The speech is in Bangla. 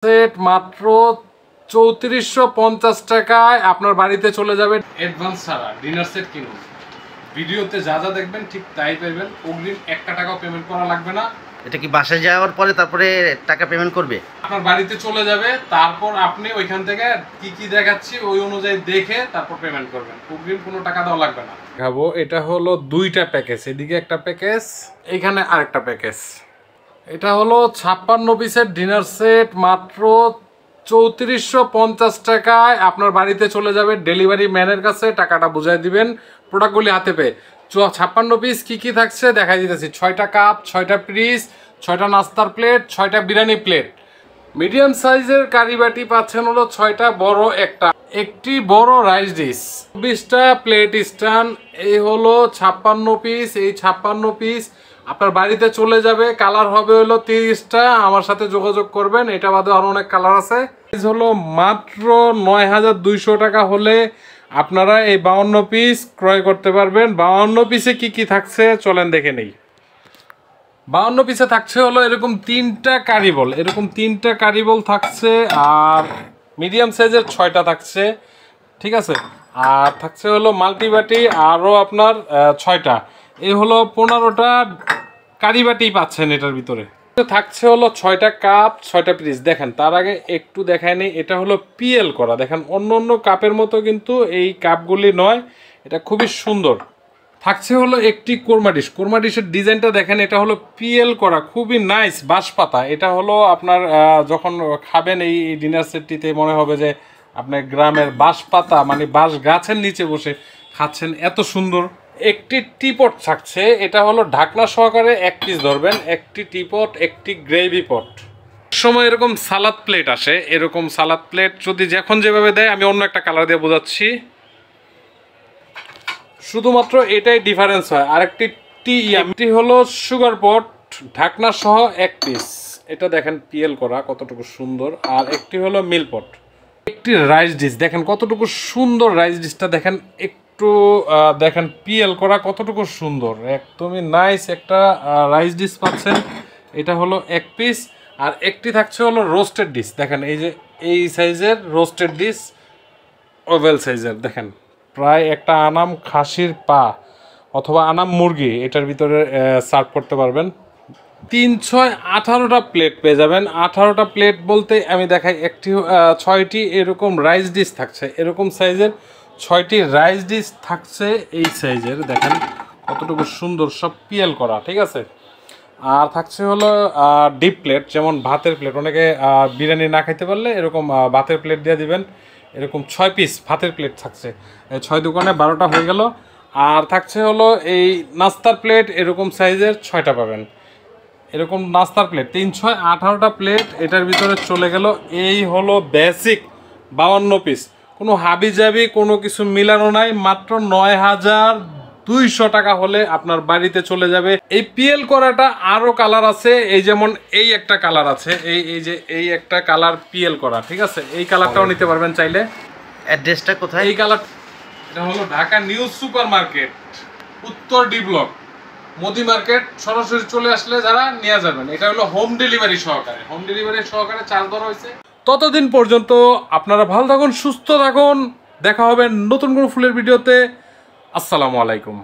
সেট মাত্র ৩৪৫০ টাকায় আপনার বাড়িতে চলে যাবে। অ্যাডভান্স ছাড়া ডিনার সেট কিনুন। ভিডিওতে যা যা দেখবেন ঠিক তাই পাবেন। অগ্রিম একটা টাকাও পেমেন্ট করা লাগবে না। এটা কি বাসায় যাওয়ার পরে তারপরে টাকা পেমেন্ট করবে? আপনার বাড়িতে চলে যাবে, তারপর আপনি ওইখান থেকে কি কি দেখাচ্ছি ওই অনুযায়ী দেখে তারপর পেমেন্ট করবেন। অগ্রিম কোনো টাকা দেওয়া লাগবে না। দেখাবো, এটা হলো দুইটা প্যাকেজ, এদিকে একটা প্যাকেজ, এইখানে আরেকটা প্যাকেজ। এটা হলো 56 পিসের ডিনার সেট মাত্র ৩৪৫০ টাকায় আপনার বাড়িতে চলে যাবে। ডেলিভারি ম্যানের কাছে টাকাটা বুঝাই দিবেন, প্রোডাক্টগুলি হাতে পেয়ে। 56 পিস কি কি থাকছে দেখাই দিতেছি। 6টা কাপ, 6টা পিস, 6টা নাস্তার প্লেট, 6টা বিরিয়ানি প্লেট। মিডিয়াম সাইজের কারিবাটি পাচ্ছেন হলো 6টা, বড় একটি বড় রাইস ডিশ, 20টা প্লেট স্ট্যান্ড। এই হলো 56 পিস। এই 56 পিস আপনার বাড়িতে চলে যাবে। কালার হবে হলো 30টা। আমার সাথে যোগাযোগ করবেন। এটা বাদে আরো অনেক কালার আছে। প্রাইস হলো মাত্র ৯,২০০ টাকা হলে আপনারা এই 52 পিস ক্রয় করতে পারবেন। 52 পিসে কি কি থাকছে চলেন দেখে নেই। 52 পিসে থাকছে হলো এরকম 3টা কারিবল, এরকম 3টা কারিবল থাকছে, আর মিডিয়াম সাইজের 6টা থাকছে, ঠিক আছে। আর থাকছে হলো মাল্টিবাটি আরও আপনার 6টা। এই হলো 15টা কারিবাটি পাচ্ছেন এটার ভিতরে। থাকছে হলো 6টা কাপ, 6টা পিস। দেখেন, তার আগে একটু দেখায় নেই, এটা হলো পিএল করা। দেখেন, অন্য অন্য কাপের মতো কিন্তু এই কাপগুলি নয়, এটা খুবই সুন্দর। থাকছে হলো একটি কোরমা ডিশ। কোরমা ডিশের ডিজাইনটা দেখেন, এটা হলো পিএল করা, খুবই নাইস। বাঁশপাতা, এটা হলো আপনার যখন খাবেন এই ডিনার সেটটিতে মনে হবে যে আপনার গ্রামের বাঁশপাতা, মানে বাঁশ গাছের নিচে বসে খাচ্ছেন, এত সুন্দর। একটি টিপট থাকছে, এটা হলো ঢাকনা সহকারে এক পিস ধরবেন। একটি টিপট, একটি গ্রেভি পট। সময় এরকম সালাদ প্লেট আসে, এরকম সালাদ প্লেট যদি যখন যেভাবে দেয়, আমি অন্য একটা কালার দিয়ে বোঝাচ্ছি, শুধুমাত্র এটাই ডিফারেন্স হয়। আরেকটি হলো সুগার পট, ঢাকনা সহ এক পিস। এটা দেখেন পিএল করা কতটুকু সুন্দর। আর একটি হলো মিল পট। একটি রাইস ডিশ, দেখেন কতটুকু সুন্দর রাইস ডিশটা দেখেন, একটু দেখেন পিএল করা কতটুকু সুন্দর, একদমই নাইস একটা রাইস ডিশ পাচ্ছেন। এটা হলো এক পিস। আর একটি থাকছে হলো রোস্টেড ডিশ। দেখেন, এই যে এই সাইজের রোস্টেড ডিশ, ওভেল সাইজের। দেখেন, প্রায় একটা আনাম খাসির পা অথবা আনাম মুরগি এটার ভিতরে সার্ভ করতে পারবেন। 3-6-18টা প্লেট পেয়ে যাবেন। 18টা প্লেট বলতে আমি দেখাই, 6টি এরকম রাইস ডিশ থাকছে, এরকম সাইজের 6টি রাইস ডিশ থাকছে এই সাইজের। দেখেন কতটুকু সুন্দর, সব পিএল করা, ঠিক আছে। আর থাকছে হলো ডিপ প্লেট, যেমন ভাতের প্লেট। অনেকে বিরিয়ানি না খাইতে পারলে এরকম ভাতের প্লেট দিয়ে দিবেন। এরকম 6 পিস ভাতের প্লেট থাকছে। 6 দোকানে 12টা হয়ে গেল। আর থাকছে হলো এই নাস্তার প্লেট, এরকম সাইজের 6টা পাবেন। এরকম নাস্তার প্লেট 3-6-18টা প্লেট এটার ভিতরে চলে গেল। এই হলো বেসিক 52 পিস, কোনো হাবি জাবি কোনো কিছু মিলানো নাই। মাত্র ৯,২০০ টাকা হলে আপনার বাড়িতে চলে যাবে। এই পিএল করাটা আরও কালার আছে, এই যেমন এই একটা কালার আছে, এই একটা কালার পিএল করা, ঠিক আছে। এই কালারটাও নিতে পারবেন চাইলে। অ্যাড্রেসটা কোথায়? এই কালার, এটা হলো ঢাকা নিউ সুপার মার্কেট, উত্তর ডি ব্লক, মোদি মার্কেট। সরাসরি চলে আসলে যারা নিয়ে যাবেন। এটা হলো হোম ডেলিভারি সহকারে চার্জ ধরা হয়েছে। ততদিন পর্যন্ত আপনারা ভালো থাকুন, সুস্থ থাকুন। দেখা হবে নতুন কোনো ফুলের ভিডিওতে। আসসালামু আলাইকুম।